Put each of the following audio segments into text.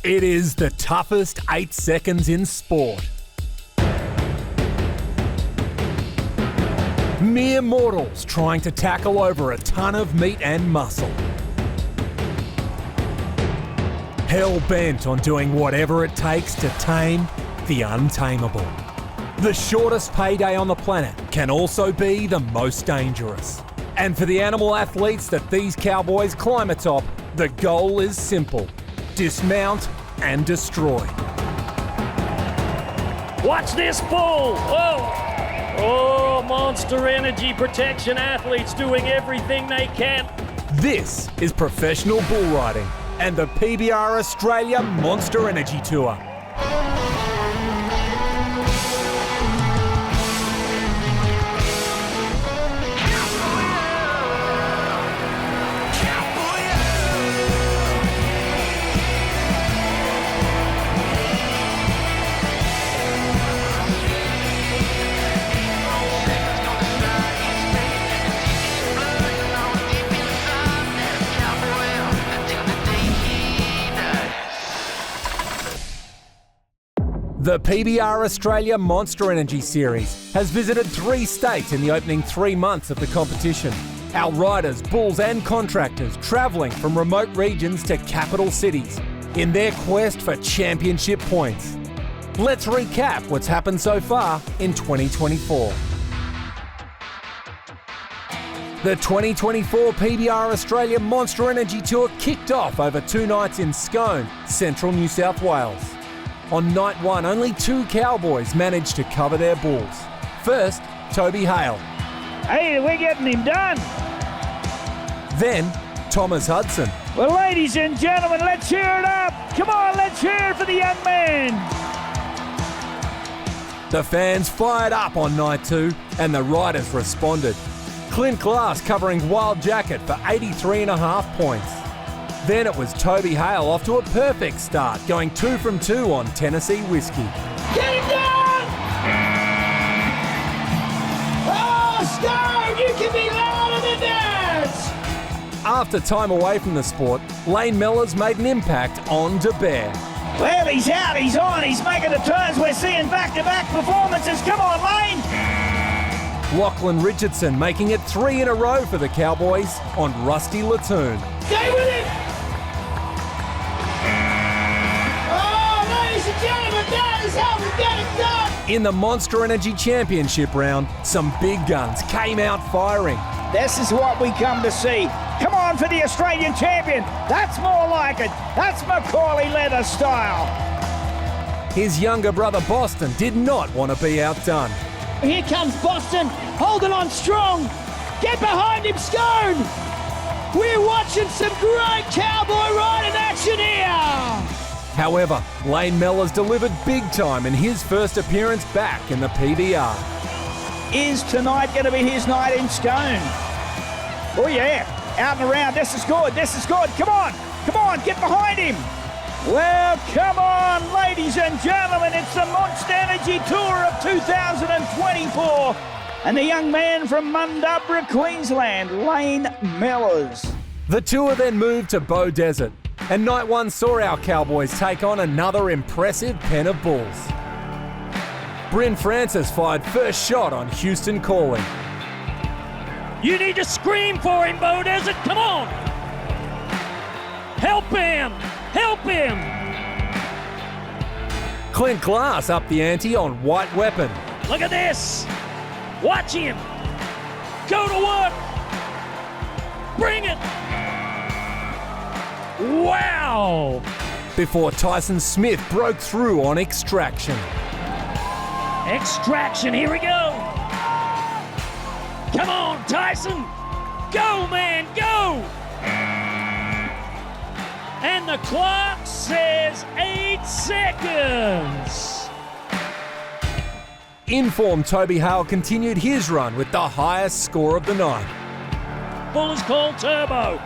It is the toughest 8 seconds in sport. Mere mortals trying to tackle over a ton of meat and muscle. Hell-bent on doing whatever it takes to tame the untamable. The shortest payday on the planet can also be the most dangerous. And for the animal athletes that these cowboys climb atop, the goal is simple: dismount and destroy. Watch this bull! Oh, Monster Energy Protection athletes doing everything they can. This is professional bull riding and the PBR Australia Monster Energy Tour. The PBR Australia Monster Energy Series has visited 3 states in the opening 3 months of the competition. Our riders, bulls and contractors travelling from remote regions to capital cities in their quest for championship points. Let's recap what's happened so far in 2024. The 2024 PBR Australia Monster Energy Tour kicked off over 2 nights in Scone, central New South Wales. On night 1, only 2 cowboys managed to cover their bulls. First, Toby Hale. Hey, we're getting him done. Then, Thomas Hudson. Well, ladies and gentlemen, let's cheer it up. Come on, let's cheer for the young man. The fans fired up on night 2 and the riders responded. Clint Glass covering Wild Jacket for 83.5 points. Then it was Toby Hale off to a perfect start, going 2 from 2 on Tennessee Whiskey. Get him down! Oh, Stone, you can be louder than that! After time away from the sport, Lane Mellors made an impact on De Bear. Well, he's out, he's on, he's making the turns. We're seeing back-to-back performances. Come on, Lane! Lachlan Richardson making it 3 in a row for the Cowboys on Rusty Latoon. Stay with him! That is how we get it done! In the Monster Energy Championship round, some big guns came out firing. This is what we come to see. Come on for the Australian champion. That's more like it. That's Macaulay Leather style. His younger brother Boston did not want to be outdone. Here comes Boston, holding on strong. Get behind him, Scone! We're watching some great cowboy riding action here! However, Lane Mellors delivered big time in his first appearance back in the PBR. Is tonight going to be his night in Scone? Oh yeah, out and around. This is good. This is good. Come on, get behind him. Well, come on, ladies and gentlemen. It's the Monster Energy Tour of 2024. And the young man from Mundubbera, Queensland, Lane Mellors. The tour then moved to Bow Desert, and night 1 saw our Cowboys take on another impressive pen of bulls. Bryn Francis fired first shot on Houston Calling. You need to scream for him, Bow Desert. Come on! Help him! Help him! Clint Glass upped the ante on White Weapon. Look at this! Watch him! Go to work! Bring it! Wow! Before Tyson Smith broke through on Extraction. Extraction, here we go! Come on, Tyson! Go, man, go! And the clock says 8 seconds! Informed Toby Hale continued his run with the highest score of the night. Bull is called Turbo.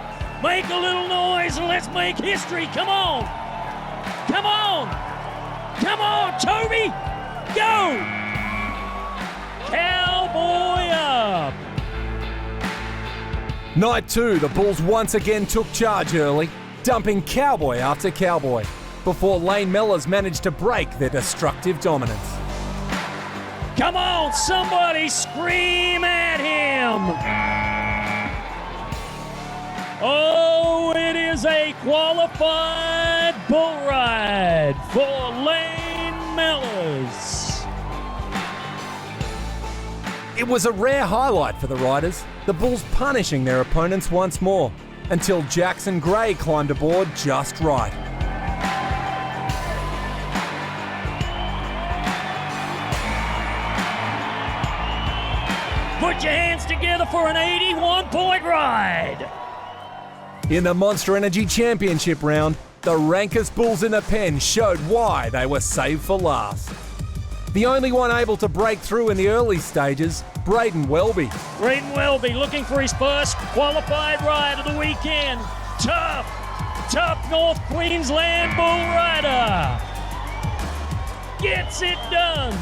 Make a little noise and let's make history. Come on! Come on! Come on, Toby! Go! Cowboy up! Night 2, the Bulls once again took charge early, dumping cowboy after cowboy. before Lane Mellors managed to break their destructive dominance. Come on, somebody scream at him! Oh, it is a qualified bull ride for Lane Mellors. It was a rare highlight for the riders, the Bulls punishing their opponents once more, until Jackson Gray climbed aboard just right. Put your hands together for an 81-point ride. In the Monster Energy Championship round, the rankest bulls in the pen showed why they were saved for last. The only one able to break through in the early stages, Braden Welby. Braden Welby looking for his first qualified ride of the weekend. Tough North Queensland bull rider. Gets it done.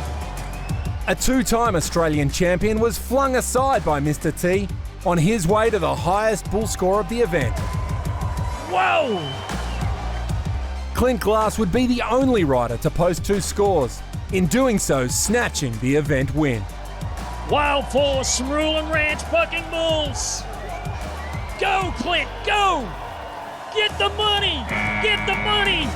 A two-time Australian champion was flung aside by Mr. T on his way to the highest bull score of the event. Whoa! Clint Glass would be the only rider to post two scores, in doing so snatching the event win. Wild Force, Ruling Ranch bucking bulls. Go, Clint, go! Get the money! Get the money!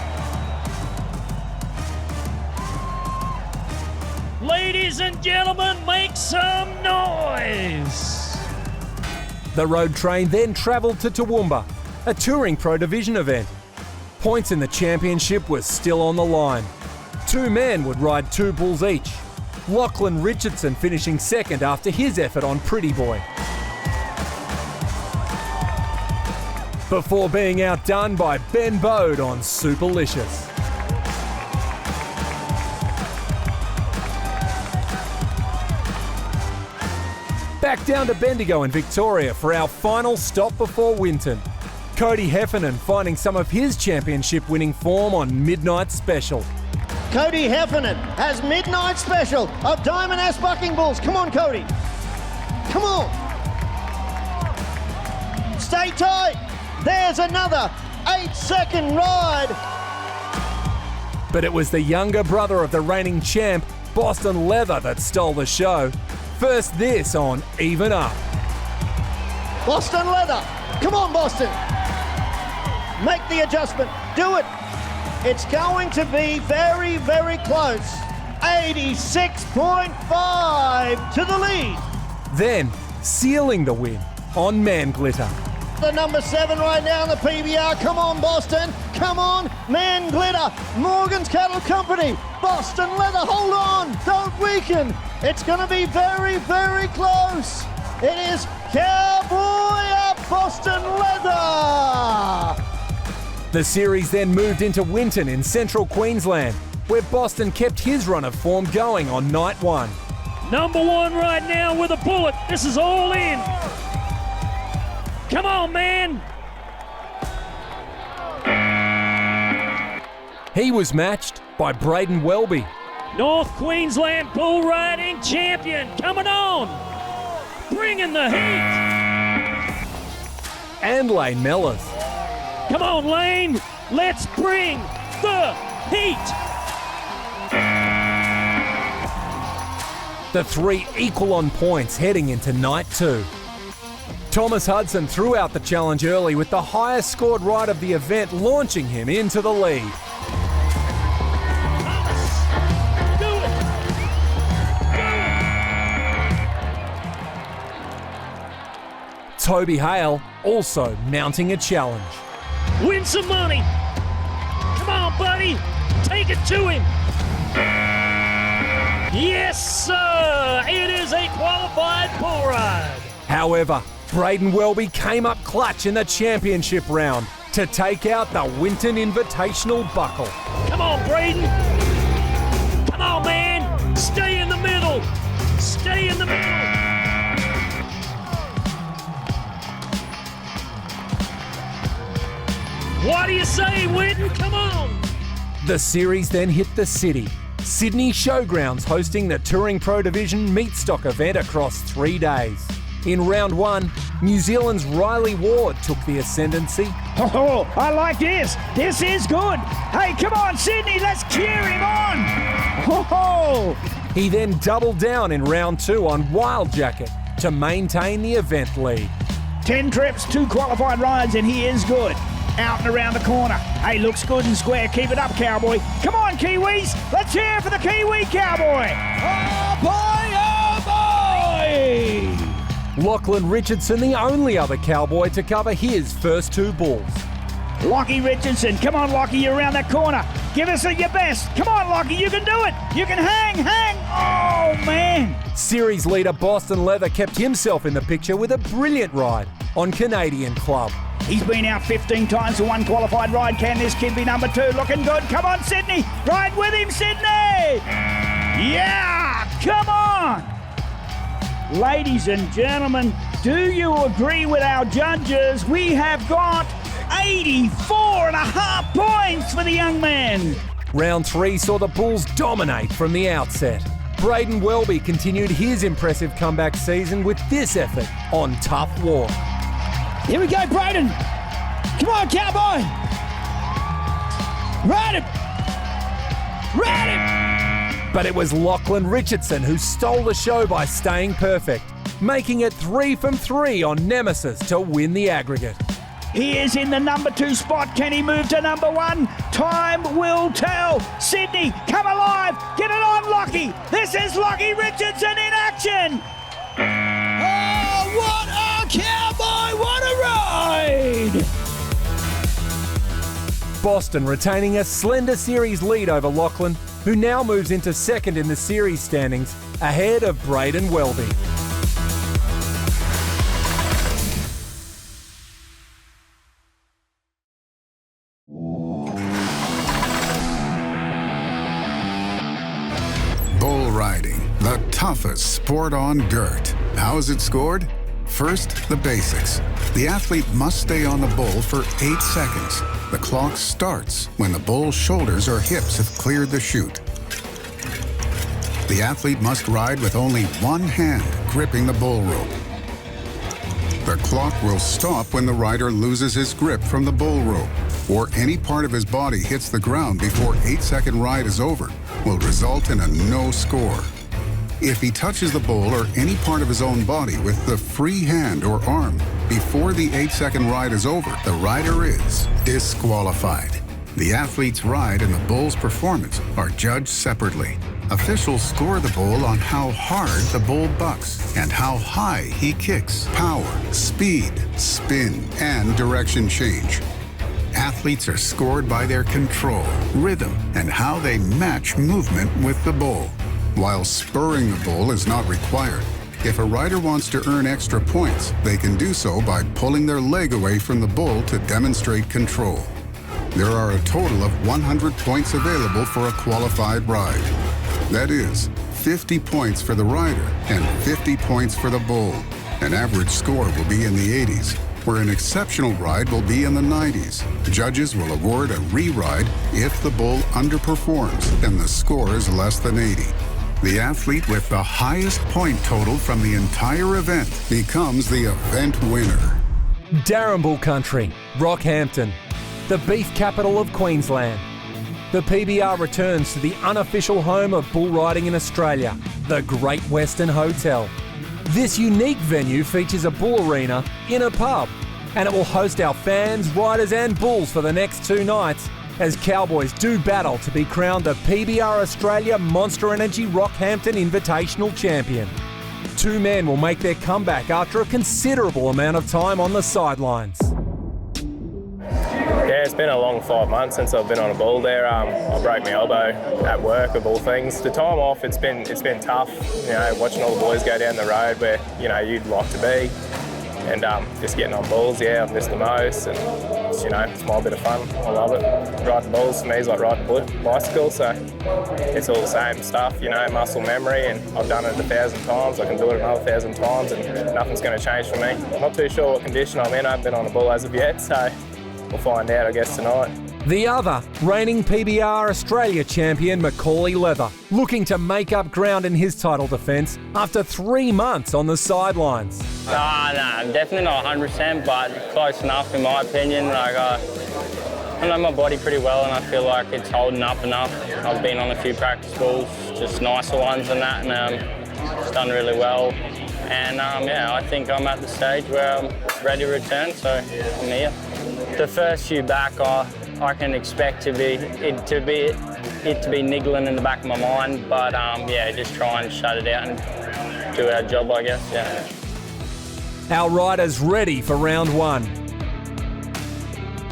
Ladies and gentlemen, make some noise! The road train then travelled to Toowoomba, a Touring Pro Division event. Points in the championship were still on the line. Two men would ride two bulls each. Lachlan Richardson finishing second after his effort on Pretty Boy. Before being outdone by Ben Bode on Superlicious. Back down to Bendigo in Victoria for our final stop before Winton. Cody Heffernan finding some of his championship winning form on Midnight Special. Cody Heffernan has Midnight Special of Diamond Ass Bucking Bulls. Come on, Cody. Come on. Stay tight. There's another 8-second ride. But it was the younger brother of the reigning champ, Boston Leather, that stole the show. First this on Even Up. Boston Leather. Come on, Boston. Make the adjustment. Do it. It's going to be very, very close. 86.5 to the lead. Then, sealing the win on Man Glitter. The number 7 right now in the PBR. Come on, Boston. Come on, Man Glitter. Morgan's Cattle Company. Boston Leather, hold on. Don't weaken. It's going to be very, very close. It is Cowboy up Boston Leather. The series then moved into Winton in central Queensland, where Boston kept his run of form going on night one. Number 1 right now with a bullet. This is all in. Come on, man. He was matched by Braden Welby. North Queensland bull riding champion coming on. Bringing the heat. And Lane Mellors. Come on, Lane. Let's bring the heat. The three equal on points heading into night 2. Thomas Hudson threw out the challenge early with the highest scored ride of the event launching him into the lead. Do it. Toby Hale also mounting a challenge. Win some money. Come on, buddy. Take it to him. Yes, sir. It is a qualified bull ride. However, Braden Welby came up clutch in the championship round to take out the Winton Invitational buckle. Come on, Braden. Come on, man. Stay in the middle. Stay in the middle. What do you say, Winton? Come on. The series then hit the city. Sydney Showgrounds hosting the Touring Pro Division meat stock event across 3 days. In round one, New Zealand's Riley Ward took the ascendancy. Oh, I like this. This is good. Hey, come on, Sydney, let's cheer him on. Oh, He then doubled down in round two on Wild Jacket to maintain the event lead. 10 trips, 2 qualified rides, and he is good. Out and around the corner. Hey, looks good and square. Keep it up, Cowboy. Come on, Kiwis. Let's hear for the Kiwi Cowboy. Oh, boy, oh, boy. Lachlan Richardson, the only other Cowboy to cover his first 2 bulls. Lockie Richardson. Come on, Lockie, you're around that corner. Give us your best. Come on, Lockie, you can do it. You can hang. Oh, man. Series leader Boston Leather kept himself in the picture with a brilliant ride on Canadian Club. He's been out 15 times for 1 qualified ride. Can this kid be number 2? Looking good. Come on, Sydney. Ride with him, Sydney. Yeah, come on. Ladies and gentlemen, do you agree with our judges? We have got 84.5 points for the young man. Round 3 saw the Bulls dominate from the outset. Braden Welby continued his impressive comeback season with this effort on Tough Walk. Here we go, Braden. Come on, Cowboy. Ride him. But it was Lachlan Richardson who stole the show by staying perfect, making it 3 from 3 on Nemesis to win the aggregate. He is in the number 2 spot. Can he move to number 1? Time will tell. Sydney, come alive. Get it on, Lockie. This is Lockie Richardson in action. Oh, what a Cowboy. What a ride. Boston retaining a slender series lead over Lachlan, who now moves into second in the series standings, ahead of Braden Welby. Bull riding, the toughest sport on dirt. How is it scored? First, the basics. The athlete must stay on the bull for 8 seconds. The clock starts when the bull's shoulders or hips have cleared the chute. The athlete must ride with only one hand gripping the bull rope. The clock will stop when the rider loses his grip from the bull rope, or any part of his body hits the ground before 8-second ride is over, will result in a no score. If he touches the bull or any part of his own body with the free hand or arm before the 8-second ride is over, the rider is disqualified. The athlete's ride and the bull's performance are judged separately. Officials score the bull on how hard the bull bucks and how high he kicks, power, speed, spin, and direction change. Athletes are scored by their control, rhythm, and how they match movement with the bull. While spurring the bull is not required, if a rider wants to earn extra points, they can do so by pulling their leg away from the bull to demonstrate control. There are a total of 100 points available for a qualified ride. That is, 50 points for the rider and 50 points for the bull. An average score will be in the 80s, where an exceptional ride will be in the 90s. Judges will award a re-ride if the bull underperforms and the score is less than 80. The athlete with the highest point total from the entire event becomes the event winner. Darren Country, Rockhampton, the beef capital of Queensland. The PBR returns to the unofficial home of bull riding in Australia, the Great Western Hotel. This unique venue features a bull arena in a pub, and it will host our fans, riders and bulls for the next 2 nights as Cowboys do battle to be crowned the PBR Australia Monster Energy Rockhampton Invitational Champion. 2 men will make their comeback after a considerable amount of time on the sidelines. Yeah, it's been a long 5 months since I've been on a bull there. I broke my elbow at work, of all things. The time off, it's been tough. You know, watching all the boys go down the road where you'd like to be, and just getting on bulls. Yeah, I've missed the most, and it's my bit of fun. I love it. Riding bulls for me is like riding a bicycle, so it's all the same stuff. Muscle memory, and I've done it 1,000 times. I can do it another 1,000 times, and nothing's going to change for me. I'm not too sure what condition I'm in. I haven't been on a bull as of yet, so we'll find out, I guess, tonight. The other, reigning PBR Australia champion Macaulay Leather, looking to make up ground in his title defence after 3 months on the sidelines. No, definitely not 100%, but close enough in my opinion. I know my body pretty well and I feel like it's holding up enough. I've been on a few practice balls, just nicer ones than that, and it's done really well. And I think I'm at the stage where I'm ready to return, so I'm here. The first few back, I can expect it to be niggling in the back of my mind, but just try and shut it out and do our job, I guess. Yeah. Our riders ready for round 1.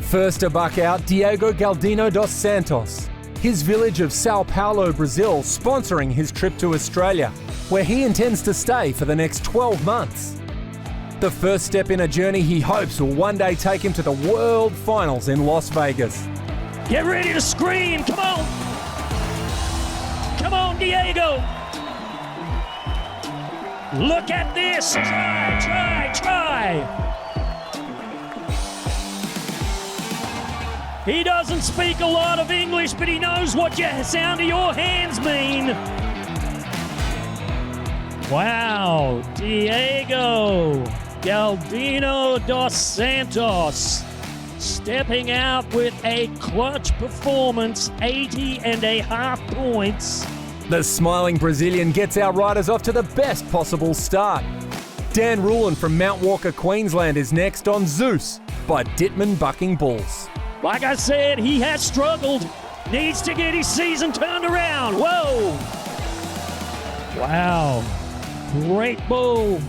First to buck out, Diego Galdino dos Santos. His village of Sao Paulo, Brazil, sponsoring his trip to Australia, where he intends to stay for the next 12 months. The first step in a journey he hopes will one day take him to the World Finals in Las Vegas. Get ready to scream, come on! Come on, Diego! Look at this, try! He doesn't speak a lot of English, but he knows what the sound of your hands mean. Wow, Diego Galdino dos Santos stepping out with a clutch performance, 80.5 points. The smiling Brazilian gets our riders off to the best possible start. Dan Rulin from Mount Walker, Queensland is next on Zeus by Dittman Bucking Bulls. Like I said, he has struggled. Needs to get his season turned around. Whoa! Wow. Great bull.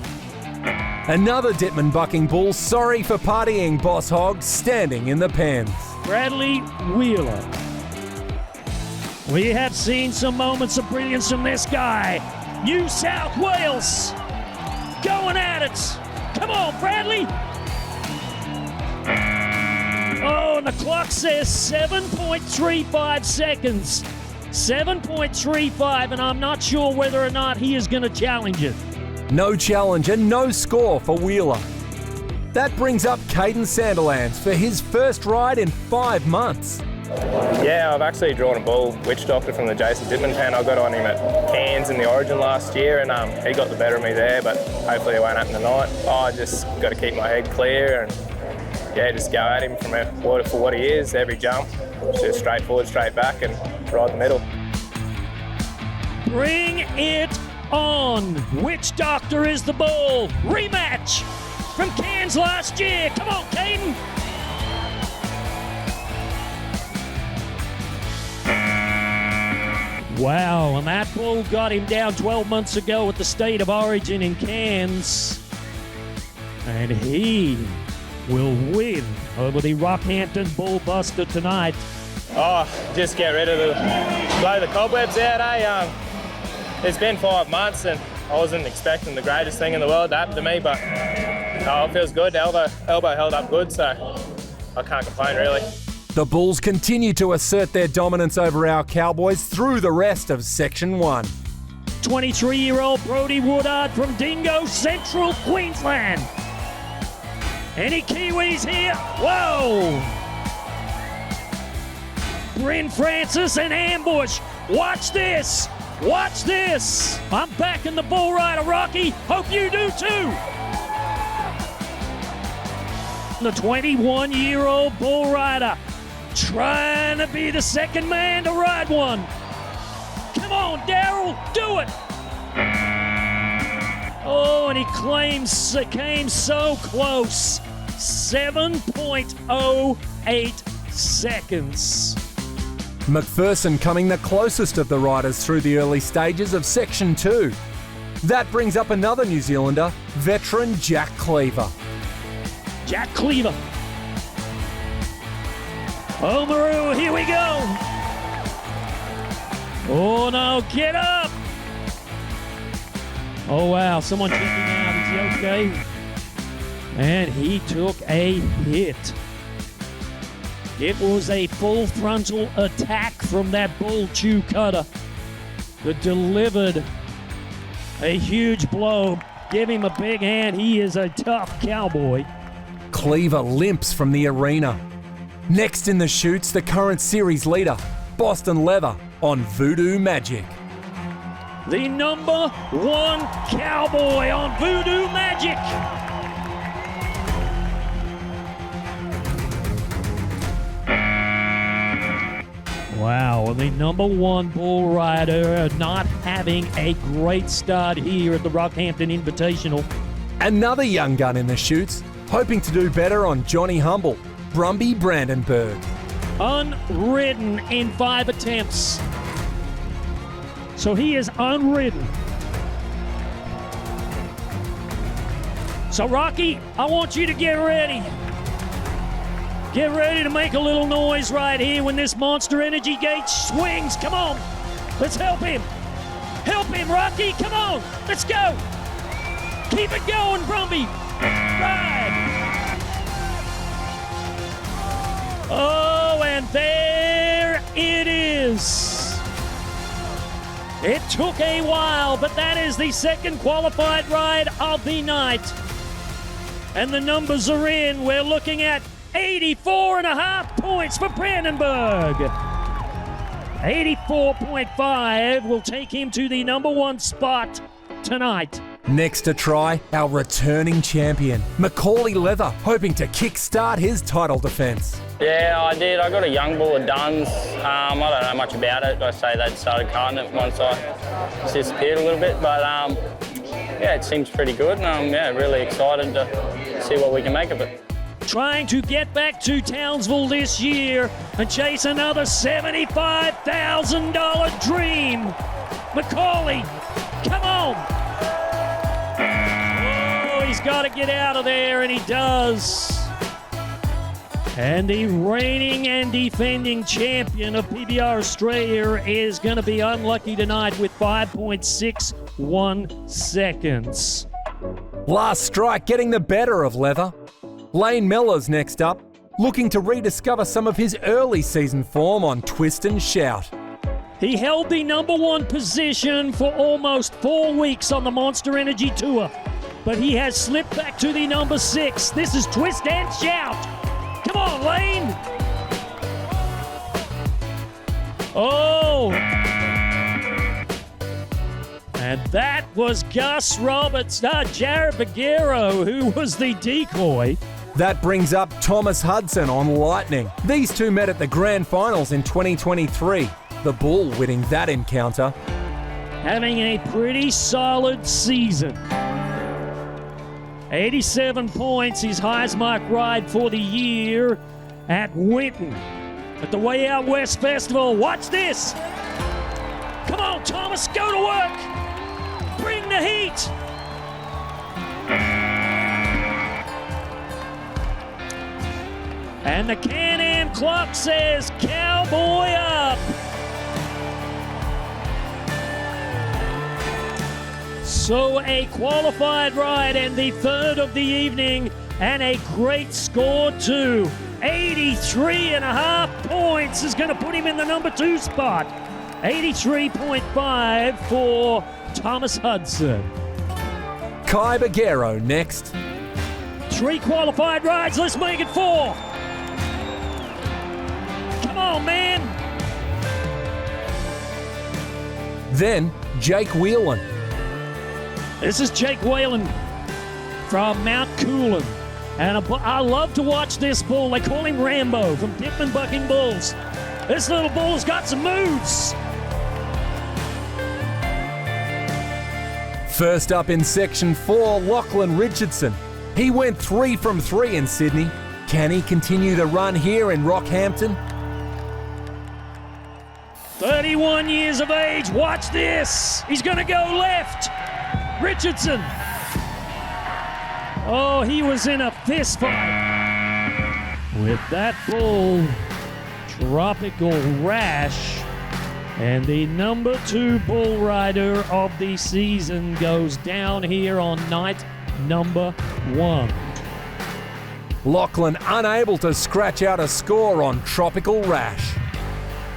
Another Dittman Bucking Bull, sorry for partying, boss hog, standing in the pens. Bradley Wheeler. We have seen some moments of brilliance from this guy. New South Wales. Going at it. Come on, Bradley. Oh, and the clock says 7.35 seconds. 7.35, and I'm not sure whether or not he is going to challenge it. No challenge and no score for Wheeler. That brings up Caden Sanderlands for his first ride in 5 months. Yeah, I've actually drawn a bull, Witch Doctor, from the Jason Dittman pen. I got on him at Cairns in the Origin last year, and he got the better of me there, but hopefully it won't happen tonight. I just got to keep my head clear and just go at him for what he is, every jump. Just straight forward, straight back, and ride the middle. Bring it on. Witch Doctor is the bull. Rematch from Cairns last year. Come on, Caden. Wow, and that bull got him down 12 months ago at the State of Origin in Cairns. And he will win over the Rockhampton Bullbuster tonight. Oh, just get rid of blow the cobwebs out, eh? It's been 5 months and I wasn't expecting the greatest thing in the world to happen to me, but it feels good. Elbow held up good, so I can't complain really. The Bulls continue to assert their dominance over our Cowboys through the rest of Section 1. 23-year-old Brodie Woodard from Dingo, Central Queensland. Any Kiwis here? Whoa! Bryn Francis and ambush. Watch this. Watch this. I'm backing the bull rider, Rocky. Hope you do too. The 21-year-old bull rider trying to be the second man to ride one. Come on, Daryl, do it. Oh, and he came so close. 7.08 seconds. McPherson coming the closest of the riders through the early stages of Section 2. That brings up another New Zealander, veteran Jack Cleaver. Jack Cleaver. Oh, Maru, here we go. Oh, no, get up. Oh, wow, someone checking out. Is he okay? And he took a hit. It was a full frontal attack from that bull chew cutter that delivered a huge blow. Give him a big hand. He is a tough cowboy. Cleaver limps from the arena. Next in the chutes, the current series leader, Boston Leather, on Voodoo Magic. The number 1 cowboy on Voodoo Magic. Wow, the number 1 bull rider not having a great start here at the Rockhampton Invitational. Another young gun in the chutes, hoping to do better on Johnny Humble, Brumby Brandenburg. Unridden in 5 attempts. So he is unridden. So Rocky, I want you to get ready. Get ready to make a little noise right here when this Monster Energy gate swings. Come on. Let's help him. Help him, Rocky. Come on. Let's go. Keep it going, Brumby. Ride. Oh, and there it is. It took a while, but that is the second qualified ride of the night. And the numbers are in. We're looking at 84.5 points for Brandenburg. 84.5 will take him to the number 1 spot tonight. Next to try, our returning champion, Macaulay Leather, hoping to kickstart his title defence. Yeah, I did. I got a young bull at Duns. I don't know much about it. I say they started carting it once I disappeared a little bit, but yeah, it seems pretty good, and I'm really excited to see what we can make of it. Trying to get back to Townsville this year and chase another $75,000 dream. Macaulay, come on. Oh, he's got to get out of there, and he does. And the reigning and defending champion of PBR Australia is going to be unlucky tonight with 5.61 seconds. Last strike getting the better of Leather. Lane Miller's next up, looking to rediscover some of his early season form on Twist and Shout. He held the number 1 position for almost 4 weeks on the Monster Energy Tour, but he has slipped back to the number 6. This is Twist and Shout. Come on, Lane. Oh. And that was Gus Roberts, Jared Bagheero, who was the decoy. That brings up Thomas Hudson on Lightning. These two met at the Grand Finals in 2023, the Bull winning that encounter. Having a pretty solid season. 87 points, his highest mark ride for the year at Winton at the Way Out West Festival. Watch this. Come on, Thomas, go to work. Bring the heat. And the Can-Am clock says cowboy up. So a qualified ride and the third of the evening, and a great score too. 83.5 points is going to put him in the number 2 spot. 83.5 for Thomas Hudson. Kai Bagheero next. 3 qualified rides, let's make it 4. Come on, man. Then Jake Whelan. This is Jake Whalen from Mount Coolin. And I love to watch this bull. They call him Rambo from Dickman Bucking Bulls. This little bull's got some moves. First up in Section 4, Lachlan Richardson. He went 3 from 3 in Sydney. Can he continue the run here in Rockhampton? 31 years of age. Watch this. He's going to go left. Richardson. Oh, he was in a fist fight with that bull, Tropical Rash. And the number 2 bull rider of the season goes down here on night number 1. Lachlan unable to scratch out a score on Tropical Rash.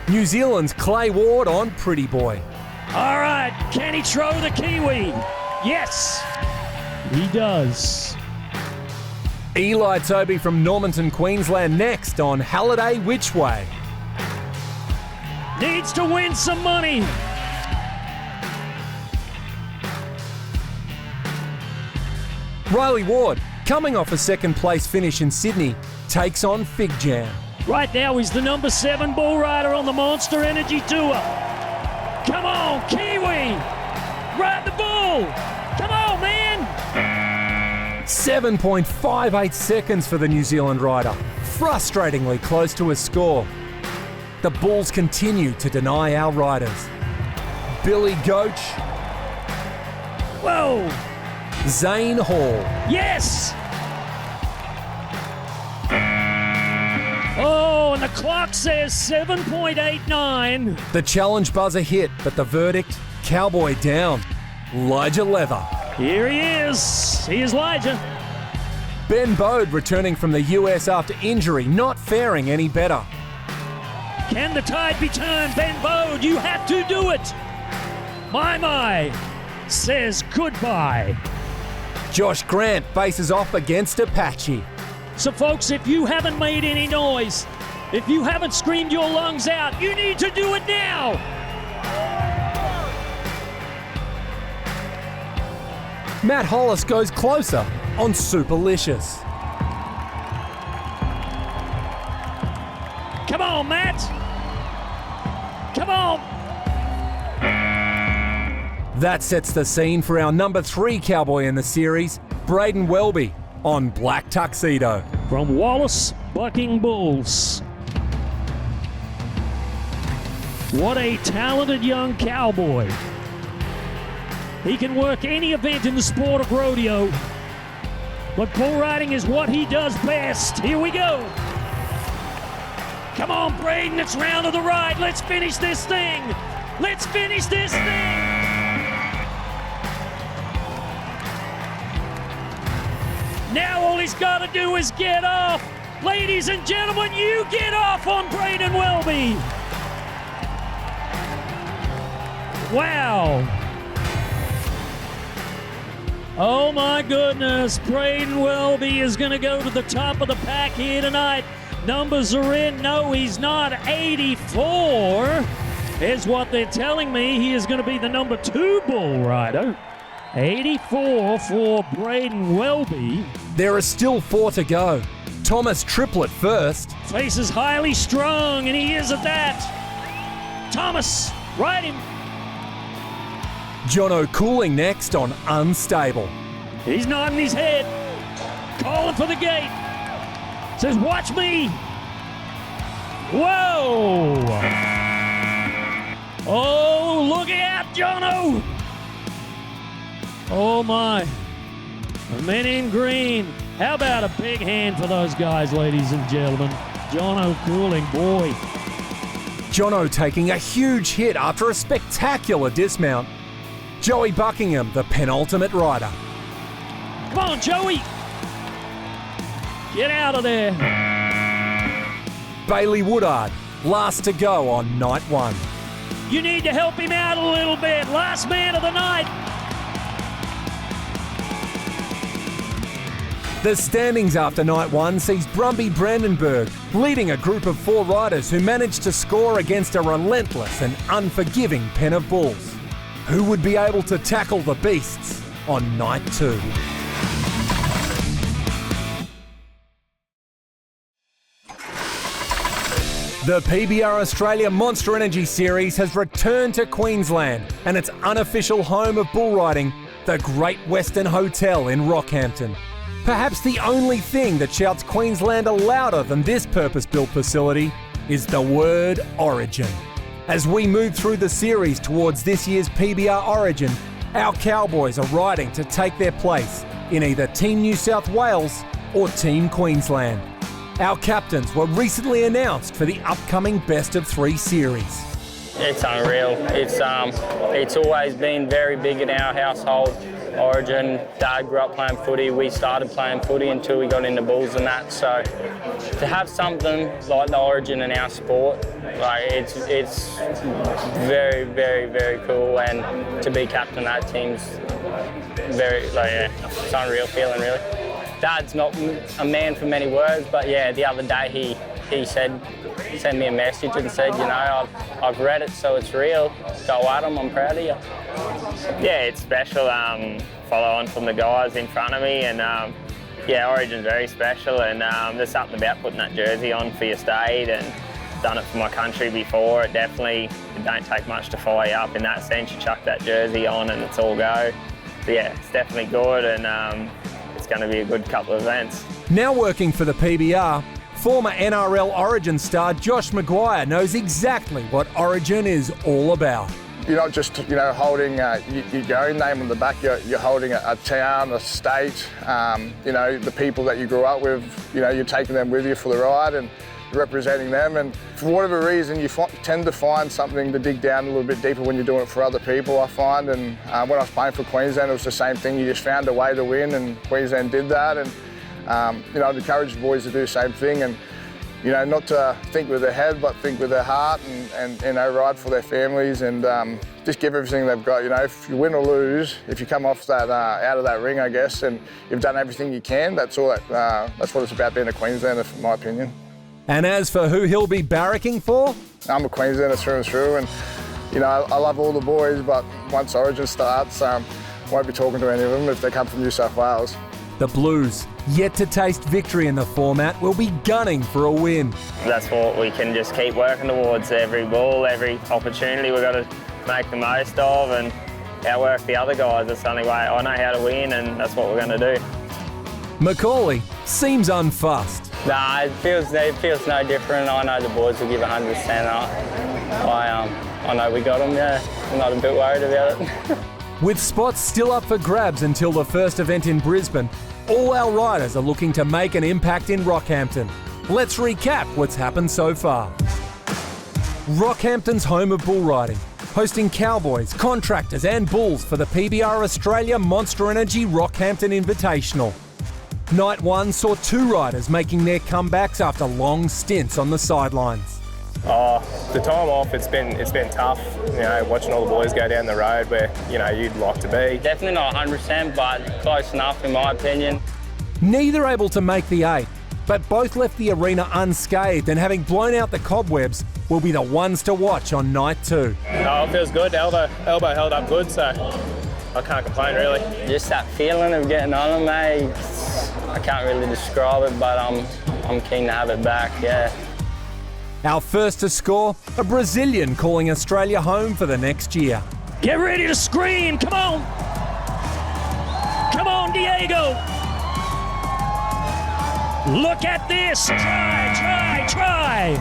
New Zealand's Clay Ward on Pretty Boy. All right, can he throw the Kiwi? Yes, he does. Eli Toby from Normanton, Queensland next on Halliday Which Way. Needs to win some money. Riley Ward, coming off a second place finish in Sydney, takes on Fig Jam. Right now he's the number 7 bull rider on the Monster Energy Tour. Come on, Kiwi! Ride the bull! Come on, man! 7.58 seconds for the New Zealand rider. Frustratingly close to a score. The Bulls continue to deny our riders. Billy Goach. Whoa! Zane Hall. Yes! Oh, and the clock says 7.89. The challenge buzzer hit, but the verdict, Cowboy down. Elijah Leather. Here he is. Here's Elijah. Ben Bode returning from the US after injury, not faring any better. Can the tide be turned? Ben Bode, you have to do it. My says goodbye. Josh Grant faces off against Apache. So folks, if you haven't made any noise, if you haven't screamed your lungs out, you need to do it now. Matt Hollis goes closer on Superlicious. Come on, Matt. Come on. That sets the scene for our number 3 cowboy in the series, Braden Welby, on Black Tuxedo. From Wallace Bucking Bulls. What a talented young cowboy. He can work any event in the sport of rodeo, but bull riding is what he does best. Here we go. Come on, Braden, it's round to the right. Let's finish this thing. Let's finish this thing. Now all he's got to do is get off. Ladies and gentlemen, you get off on Braden Welby. Wow. Oh my goodness, Braden Welby is going to go to the top of the pack here tonight. Numbers are in. No, he's not. 84 is what they're telling me. He is going to be the number 2 bull rider. 84 for Braden Welby. There are still 4 to go. Thomas Triplett first. Face is highly strung, and he is at that. Thomas, ride him. Jono Cooling next on Unstable. He's nodding his head, calling for the gate. Says, watch me. Whoa. Oh, look out, Jono. Oh, my. The men in green. How about a big hand for those guys, ladies and gentlemen? Jono Cooling, boy. Jono taking a huge hit after a spectacular dismount. Joey Buckingham, the penultimate rider. Come on, Joey. Get out of there. Bailey Woodard, last to go on night 1. You need to help him out a little bit. Last man of the night. The standings after night 1 sees Brumby Brandenburg leading a group of 4 riders who managed to score against a relentless and unforgiving pen of bulls. Who would be able to tackle the beasts on night 2? The PBR Australia Monster Energy Series has returned to Queensland and its unofficial home of bull riding, the Great Western Hotel in Rockhampton. Perhaps the only thing that shouts Queenslander louder than this purpose-built facility is the word Origin. As we move through the series towards this year's PBR Origin, our Cowboys are riding to take their place in either Team New South Wales or Team Queensland. Our captains were recently announced for the upcoming Best of 3 series. It's unreal. It's always been very big in our household. Origin, Dad grew up playing footy. We started playing footy until we got into bulls and that. So to have something like the Origin in our sport, like it's very, very, very cool. And to be captain of that team's very, it's an unreal feeling, really. Dad's not a man for many words, but yeah, the other day he sent me a message and said, you know, I've read it, so it's real. Go Adam, I'm proud of you. Yeah, it's special. Follow on from the guys in front of me, and yeah, Origin's very special, and there's something about putting that jersey on for your state, and done it for my country before. It don't take much to fire you up in that sense. You chuck that jersey on and it's all go. But yeah, it's definitely good, and it's going to be a good couple of events. Now working for the PBR, former NRL Origin star Josh Maguire knows exactly what Origin is all about. You're not just, you know, holding your own name on the back. You're holding a town, a state. You know, the people that you grew up with. You know, you're taking them with you for the ride and representing them. And for whatever reason, you tend to find something to dig down a little bit deeper when you're doing it for other people, I find. And when I was playing for Queensland, it was the same thing. You just found a way to win, and Queensland did that. And you know, I'd encourage the boys to do the same thing, and you know, not to think with their head, but think with their heart, and you know, ride for their families, and just give everything they've got. You know, if you win or lose, if you come off that out of that ring, I guess, and you've done everything you can, that's all. That's what it's about being a Queenslander, in my opinion. And as for who he'll be barracking for? I'm a Queenslander through and through, and you know, I love all the boys, but once Origin starts, I won't be talking to any of them if they come from New South Wales. The Blues, yet to taste victory in the format, will be gunning for a win. That's what we can just keep working towards. Every ball, every opportunity we've got to make the most of, and outwork the other guys. That's the only way I know how to win, and that's what we're going to do. Macaulay seems unfussed. Nah, it feels no different. I know the boys will give 100%. I know we got them, yeah. I'm not a bit worried about it. With spots still up for grabs until the first event in Brisbane, all our riders are looking to make an impact in Rockhampton. Let's recap what's happened so far. Rockhampton's home of bull riding, hosting cowboys, contractors and bulls for the PBR Australia Monster Energy Rockhampton Invitational. Night 1 saw 2 riders making their comebacks after long stints on the sidelines. The time off, it's been tough, you know, watching all the boys go down the road where, you know, you'd like to be. Definitely not 100%, but close enough in my opinion. Neither able to make the 8, but both left the arena unscathed, and having blown out the cobwebs, will be the ones to watch on night 2. No, it feels good. Elbow held up good, so I can't complain really. Just that feeling of getting on them, mate. I can't really describe it, but I'm keen to have it back, yeah. Our first to score, a Brazilian calling Australia home for the next year. Get ready to scream, come on! Come on, Diego! Look at this, try!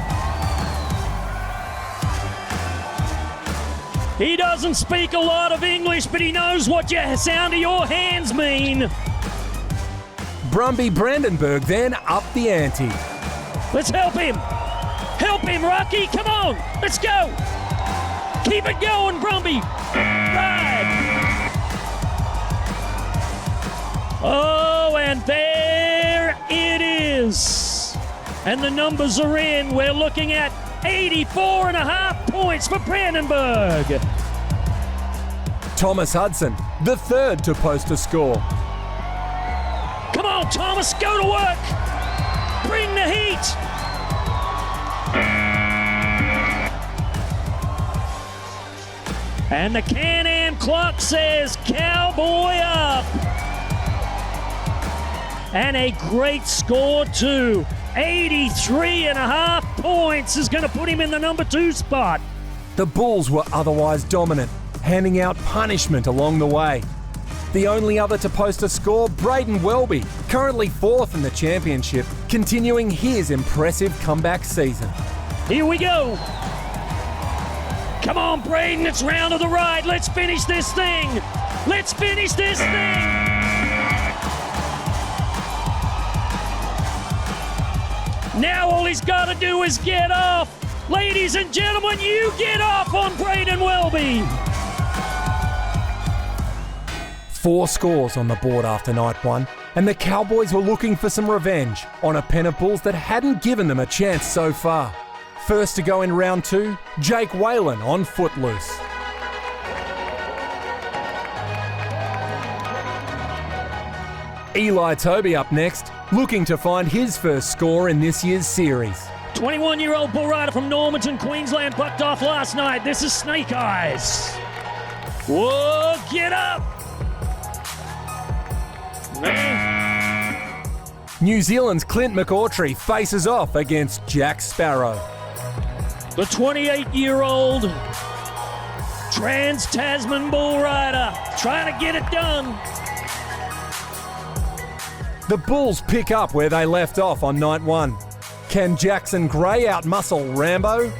He doesn't speak a lot of English, but he knows what the sound of your hands mean. Brumby Brandenburg then upped the ante. Let's help him! Help him, Rocky! Come on! Let's go! Keep it going, Brumby! Ride! Oh, and there it is! And the numbers are in. We're looking at 84.5 points for Brandenburg. Thomas Hudson, the third to post a score. Come on, Thomas, go to work! Bring the heat! And the Can-Am clock says cowboy up. And a great score too. 83.5 points is going to put him in the number 2 spot. The Bulls were otherwise dominant, handing out punishment along the way. The only other to post a score, Braden Welby, currently 4th in the championship, continuing his impressive comeback season. Here we go. Come on, Braden, it's round of the ride. Let's finish this thing. Let's finish this thing. Now all he's got to do is get off. Ladies and gentlemen, you get off on Braden Welby. 4 scores on the board after night 1, and the Cowboys were looking for some revenge on a pen of bulls that hadn't given them a chance so far. First to go in round 2, Jake Whalen on Footloose. Eli Toby up next, looking to find his first score in this year's series. 21-year-old bull rider from Normanton, Queensland, bucked off last night. This is Snake Eyes. Whoa, get up! Man. New Zealand's Clint McAutry faces off against Jack Sparrow. The 28-year-old Trans-Tasman bull rider trying to get it done. The Bulls pick up where they left off on night one. Can Jackson Gray outmuscle Rambo?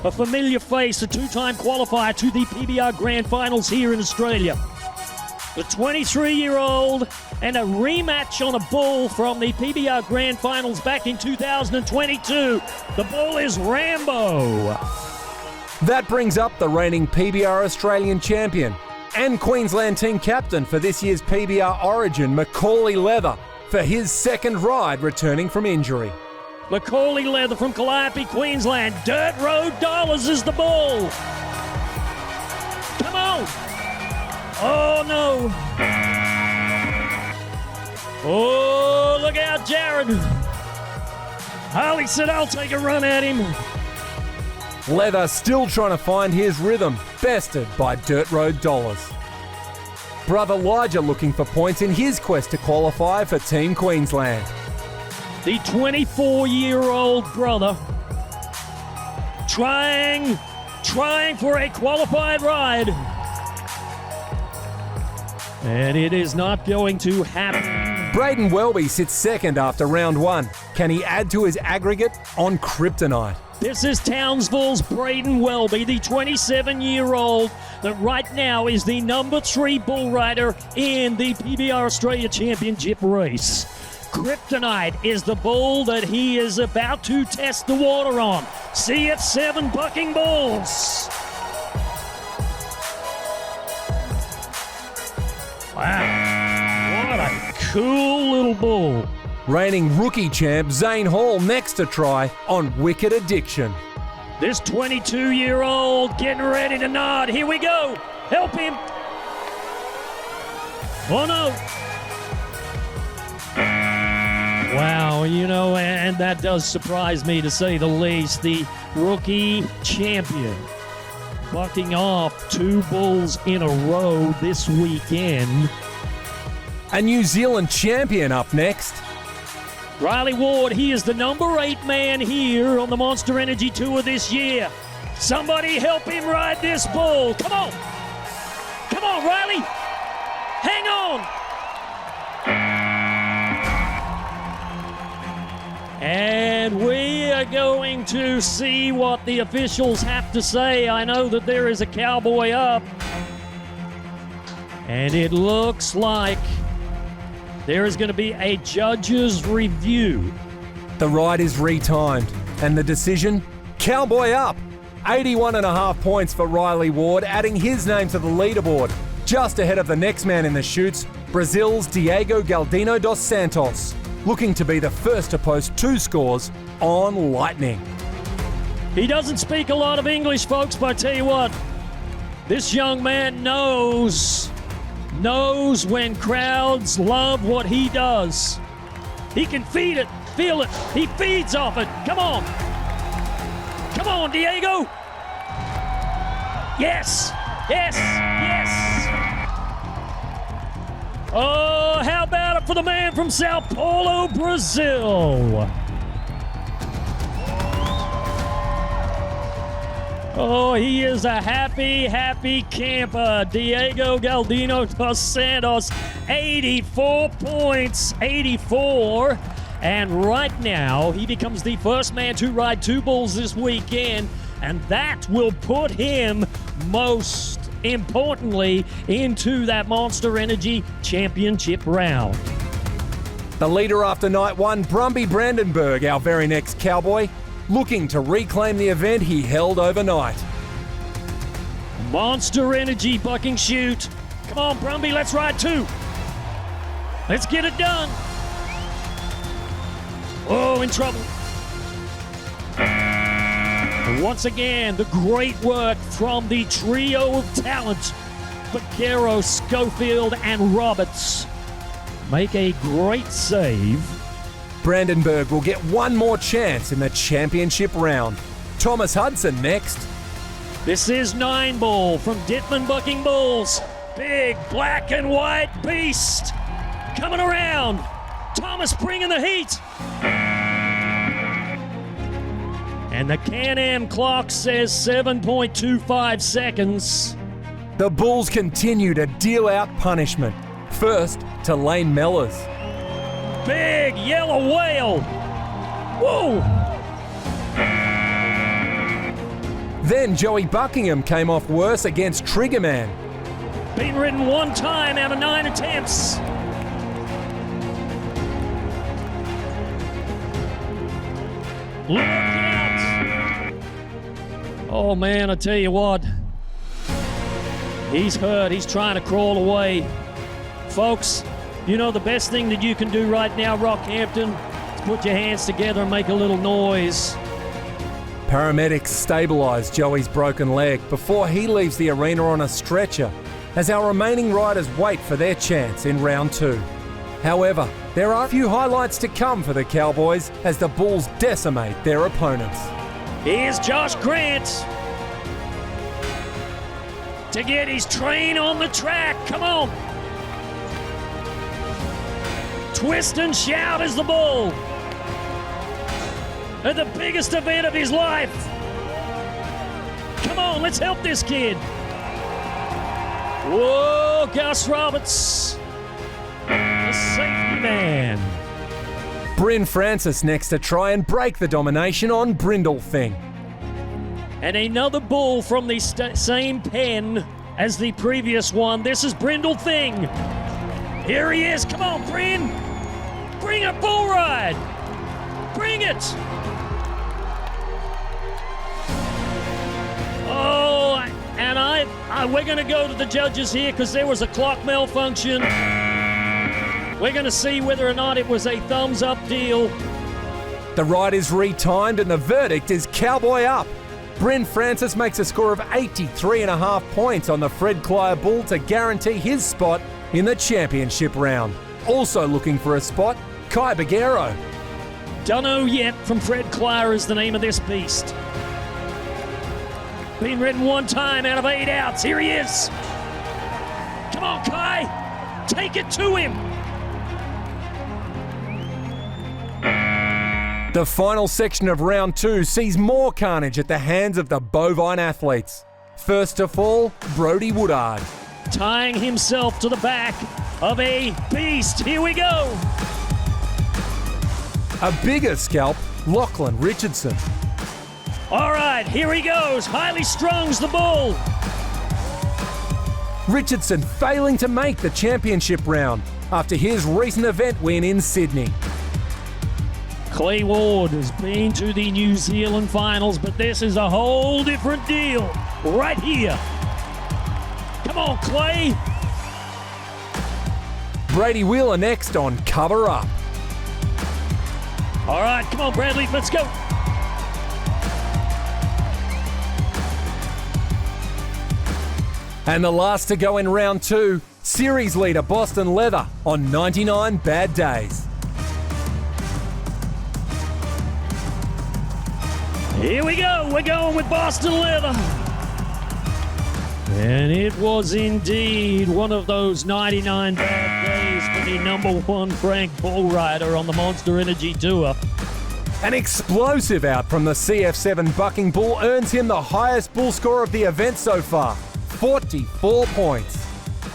A familiar face, a two-time qualifier to the PBR Grand Finals here in Australia. The 23-year-old and a rematch on a bull from the PBR Grand Finals back in 2022. The bull is Rambo. That brings up the reigning PBR Australian champion and Queensland team captain for this year's PBR Origin, Macaulay Leather, for his second ride returning from injury. Macaulay Leather from Calliope, Queensland. Dirt Road Dollars is the bull. Come on. Oh, no. Oh, look out, Jared. Harley said, I'll take a run at him. Leather still trying to find his rhythm, bested by Dirt Road Dollars. Brother Elijah looking for points in his quest to qualify for Team Queensland. The 24-year-old brother trying for a qualified ride. And it is not going to happen. Braden Welby sits second after round one. Can he add to his aggregate on Kryptonite? This is Townsville's Braden Welby, the 27-year-old that right now is the number 3 bull rider in the PBR Australia Championship race. Kryptonite is the bull that he is about to test the water on. CF7 bucking bulls. Wow, what a cool little bull. Reigning rookie champ Zane Hall next to try on Wicked Addiction. This 22-year-old getting ready to nod. Here we go. Help him. Oh, no. Wow, and that does surprise me to say the least. The rookie champion bucking off 2 bulls in a row this weekend. A New Zealand champion up next. Riley Ward, he is the number 8 man here on the Monster Energy Tour this year. Somebody help him ride this bull. Come on. Come on, Riley. Hang on. And we are going to see what the officials have to say. I know that there is a cowboy up. And it looks like there is going to be a judge's review. The ride is retimed, and the decision, cowboy up. 81.5 points for Riley Ward, adding his name to the leaderboard, just ahead of the next man in the chutes, Brazil's Diego Galdino dos Santos, looking to be the first to post 2 scores on Lightning. He doesn't speak a lot of English, folks, but I tell you what, this young man knows when crowds love what he does. He can feel it. He feeds off it. Come on. Come on, Diego. Yes. Oh, how about it for the man from Sao Paulo, Brazil? Oh, he is a happy camper. Diego Galdino dos Santos, 84 points, 84. And right now, he becomes the first man to ride 2 bulls this weekend, and that will put him most importantly into that Monster Energy Championship round. The leader after night one, Brumby Brandenburg, our very next cowboy, looking to reclaim the event he held overnight. Monster Energy bucking chute. Come on, Brumby, let's ride 2. Let's get it done. Oh, in trouble. And once again, the great work from the trio of talent, Vaquero, Schofield, and Roberts. make a great save. Brandenburg will get one more chance in the championship round. Thomas Hudson next. This is 9 ball from Dittman Bucking Bulls. Big black and white beast coming around. Thomas bringing the heat. And the Can-Am clock says 7.25 seconds. The Bulls continue to deal out punishment. First to Lane Mellors. Big yellow whale. Whoa! Then Joey Buckingham came off worse against Triggerman. Been ridden 1 time out of 9 attempts. Look out! Oh man, I tell you what. He's hurt. He's trying to crawl away. Folks, you know the best thing that you can do right now, Rockhampton, is put your hands together and make a little noise. Paramedics stabilise Joey's broken leg before he leaves the arena on a stretcher as our remaining riders wait for their chance in round 2. However, there are a few highlights to come for the Cowboys as the Bulls decimate their opponents. Here's Josh Grant to get his train on the track. Come on. Twist and shout as the bull at the biggest event of his life. Come on, let's help this kid. Whoa, Gus Roberts, the safety man. Bryn Francis next to try and break the domination on Brindle Thing. And another bull from the same pen as the previous one. This is Brindle Thing. Here he is. Come on, Bryn. Bring a bull ride. Bring it. Oh, and we're going to go to the judges here because there was a clock malfunction. We're going to see whether or not it was a thumbs up deal. The ride is retimed and the verdict is Cowboy up. Bryn Francis makes a score of 83.5 points on the Fred Clyer Bull to guarantee his spot in the championship round. Also looking for a spot, Kai Bagheero. Dunno yet from Fred Clyer is the name of this beast. Been ridden 1 time out of 8 outs. Here he is. Come on, Kai. Take it to him. The final section of round 2 sees more carnage at the hands of the bovine athletes. First to fall, Brodie Woodard. Tying himself to the back of a beast. Here we go. A bigger scalp, Lachlan Richardson. All right, here he goes. Highly Strung's the bull. Richardson failing to make the championship round after his recent event win in Sydney. Clay Ward has been to the New Zealand finals, but this is a whole different deal right here. Come on, Clay. Brady Wheeler next on Cover Up. All right, come on, Bradley, let's go. And the last to go in round 2, series leader Boston Leather on 99 Bad Days. Here we go. We're going with Boston Leather. And it was indeed one of those 99 bad days for the #1 ranked bull rider on the Monster Energy Tour. An explosive out from the CF7 Bucking Bull earns him the highest bull score of the event so far, 44 points.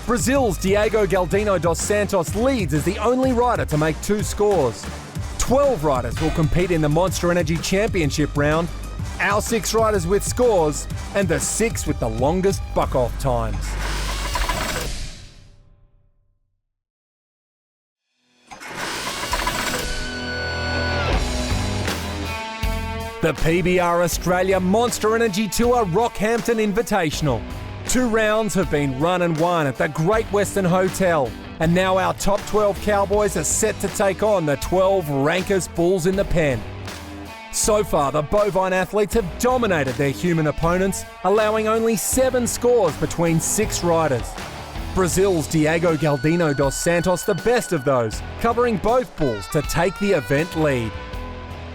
Brazil's Diego Galdino dos Santos leads as the only rider to make 2 scores. 12 riders will compete in the Monster Energy Championship round, our 6 riders with scores, and the 6 with the longest buck-off times. The PBR Australia Monster Energy Tour Rockhampton Invitational. 2 rounds have been run and won at the Great Western Hotel, and now our top 12 Cowboys are set to take on the 12 rankest bulls in the pen. So far, the bovine athletes have dominated their human opponents, allowing only 7 scores between 6 riders. Brazil's Diego Galdino dos Santos the best of those, covering both bulls to take the event lead.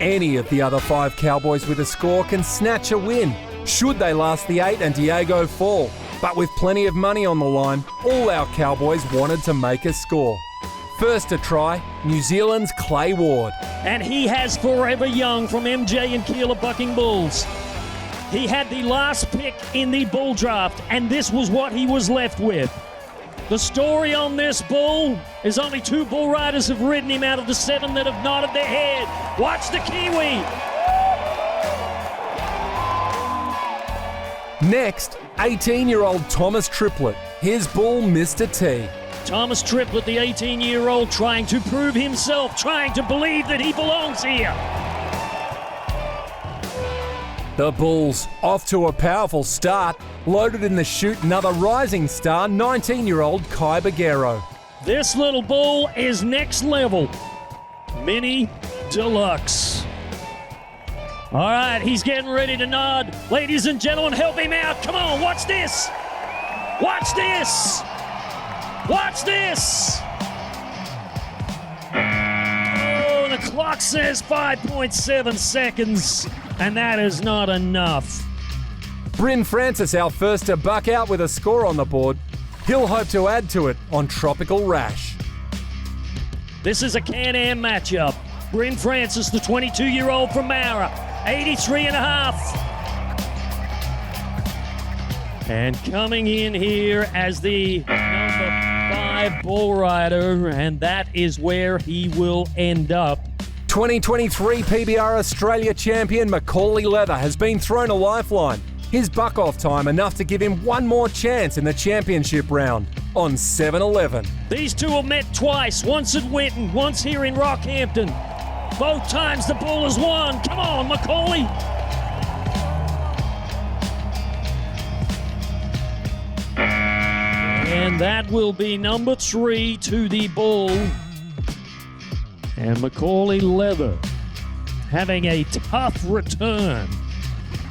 Any of the other 5 cowboys with a score can snatch a win, should they last the 8 and Diego fall. But with plenty of money on the line, all our cowboys wanted to make a score. First to try, New Zealand's Clay Ward. And he has Forever Young from MJ and Keeler Bucking Bulls. He had the last pick in the bull draft, and this was what he was left with. The story on this bull is only 2 bull riders have ridden him out of the 7 that have nodded their head. Watch the Kiwi. Next, 18-year-old Thomas Triplett. His bull, Mr. T. Thomas Triplett, the 18-year-old, trying to prove himself, trying to believe that he belongs here. The bulls off to a powerful start. Loaded in the chute, another rising star, 19-year-old Kai Bagheero. This little bull is next level. Mini Deluxe. All right, he's getting ready to nod. Ladies and gentlemen, help him out. Come on, watch this. Watch this. Watch this. Oh, the clock says 5.7 seconds, and that is not enough. Bryn Francis, our first to buck out with a score on the board. He'll hope to add to it on Tropical Rash. This is a Can-Am matchup. Bryn Francis, the 22-year-old from Mara, 83.5. And coming in here as the number 5 bull rider, and that is where he will end up. 2023 PBR Australia champion Macaulay Leather has been thrown a lifeline. His buck-off time enough to give him one more chance in the championship round on 7-11. These two have met twice, once at Winton, once here in Rockhampton. Both times the bull has won. Come on, Macaulay. And that will be number 3 to the bull. And Macaulay Leather having a tough return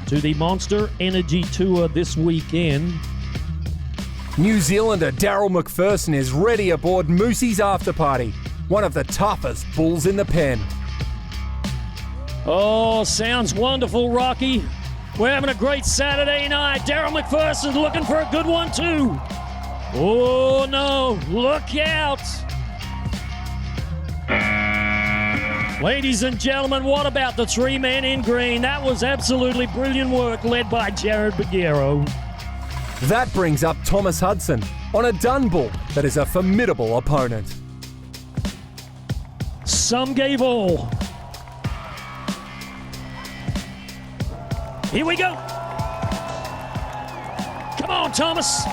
to the Monster Energy Tour this weekend. New Zealander Daryl McPherson is ready aboard Moosey's after party, one of the toughest bulls in the pen. Oh, sounds wonderful, Rocky. We're having a great Saturday night. Daryl McPherson looking for a good one, too. Oh, no. Look out. Ladies and gentlemen, what about the 3 men in green? That was absolutely brilliant work led by Jared Bagheero. That brings up Thomas Hudson on a dun bull that is a formidable opponent. Some gave all. Here we go. Come on, Thomas.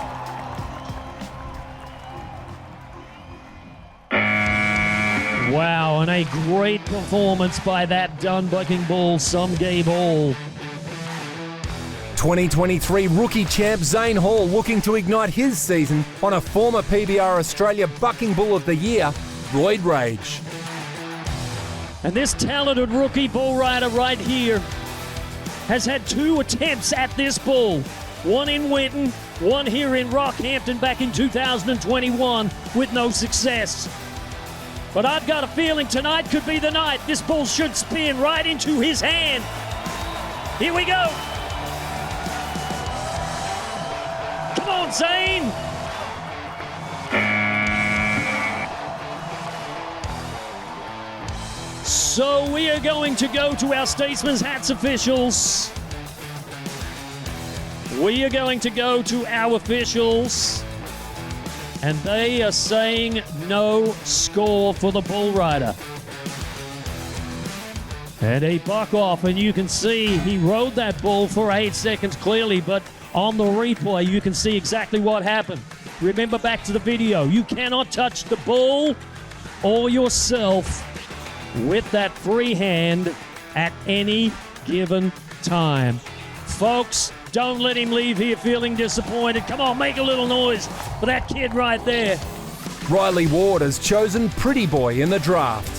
Wow, and a great performance by that dun-bucking bull. Some gave all. 2023 rookie champ Zane Hall looking to ignite his season on a former PBR Australia Bucking Bull of the Year, Roid Rage. And this talented rookie bull rider right here has had 2 attempts at this bull. One in Winton, one here in Rockhampton back in 2021 with no success. But I've got a feeling tonight could be the night. This bull should spin right into his hand. Here we go. Come on, Zane. So we are going to go to our Statesman's Hats officials. We are going to go to our officials. And they are saying no score for the bull rider. And a buck off, and you can see he rode that bull for 8 seconds clearly, but on the replay you can see exactly what happened. Remember back to the video, you cannot touch the bull or yourself with that free hand at any given time. Folks, don't let him leave here feeling disappointed. Come on, make a little noise for that kid right there. Riley Ward has chosen Pretty Boy in the draft.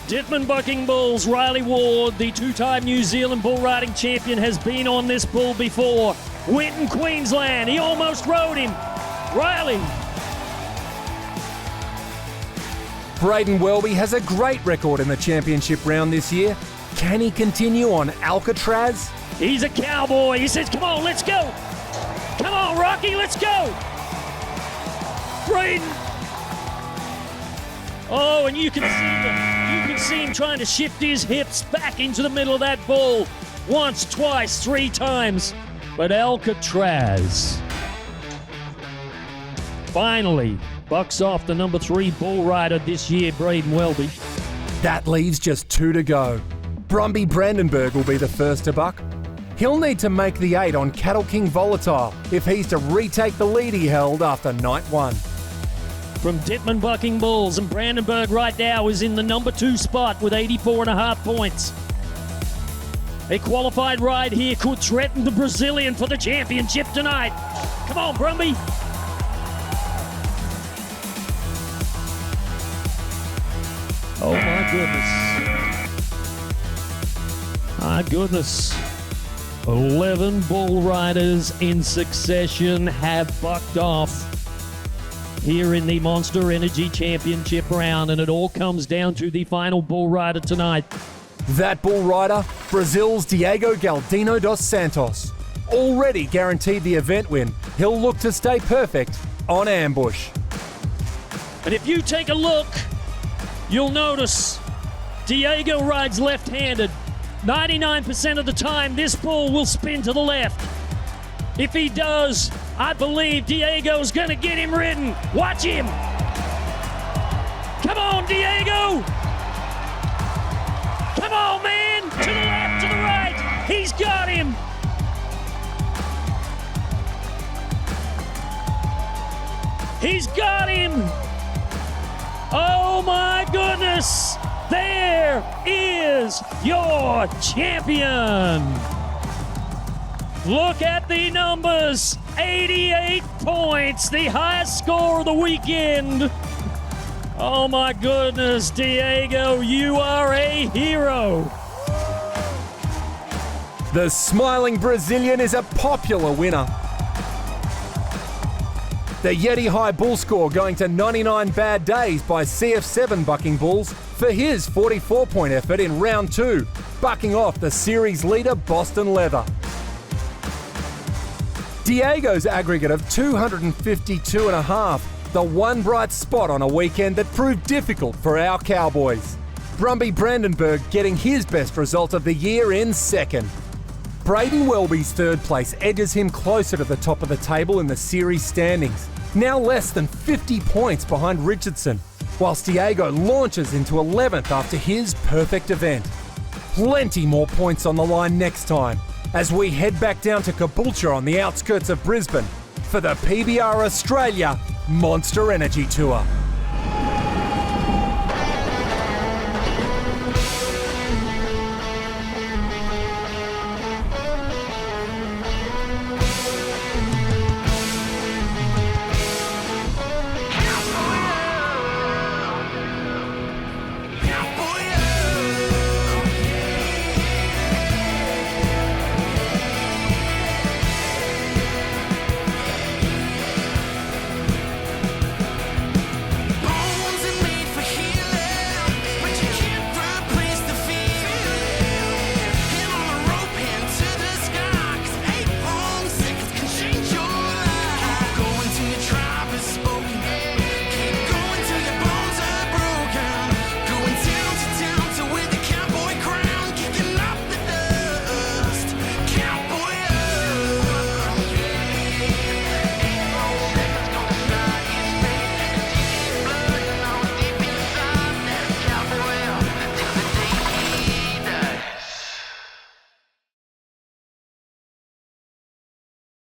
Ditman Bucking Bulls, Riley Ward, the 2-time New Zealand bull riding champion, has been on this bull before. Winton, Queensland, he almost rode him. Riley. Braden Welby has a great record in the championship round this year. Can he continue on Alcatraz? He's a cowboy. He says, come on, let's go. Come on, Rocky, let's go. Braden. Oh, and you can see him trying to shift his hips back into the middle of that bull. Once, twice, 3 times. But Alcatraz finally bucks off the number 3 bull rider this year, Braden Welby. That leaves just 2 to go. Brumby Brandenburg will be the first to buck. He'll need to make the 8 on Cattle King Volatile if he's to retake the lead he held after night 1. From Dittman bucking bulls, and Brandenburg right now is in the number 2 spot with 84.5 points. A qualified ride here could threaten the Brazilian for the championship tonight. Come on, Brumby. Oh my goodness. My goodness. 11 bull riders in succession have bucked off here in the Monster Energy Championship round, and it all comes down to the final bull rider tonight. That bull rider, Brazil's Diego Galdino dos Santos. Already guaranteed the event win, he'll look to stay perfect on ambush. And if you take a look, you'll notice Diego rides left-handed. 99% of the time, this bull will spin to the left. If he does, I believe Diego's gonna get him ridden. Watch him. Come on, Diego. Come on, man. To the left, to the right. He's got him. He's got him. Oh my goodness. There is your champion. Look at the numbers. 88 points, the highest score of the weekend. Oh my goodness, Diego, you are a hero. The smiling Brazilian is a popular winner. The Yeti High Bull score going to 99 Bad Days by CF7 Bucking Bulls for his 44-point effort in round 2, bucking off the series leader Boston Leather. Diego's aggregate of 252.5, the one bright spot on a weekend that proved difficult for our Cowboys. Brumby Brandenburg getting his best result of the year in second. Braden Welby's third place edges him closer to the top of the table in the series standings, now less than 50 points behind Richardson, whilst Diego launches into 11th after his perfect event. Plenty more points on the line next time, as we head back down to Caboolture on the outskirts of Brisbane for the PBR Australia Monster Energy Tour.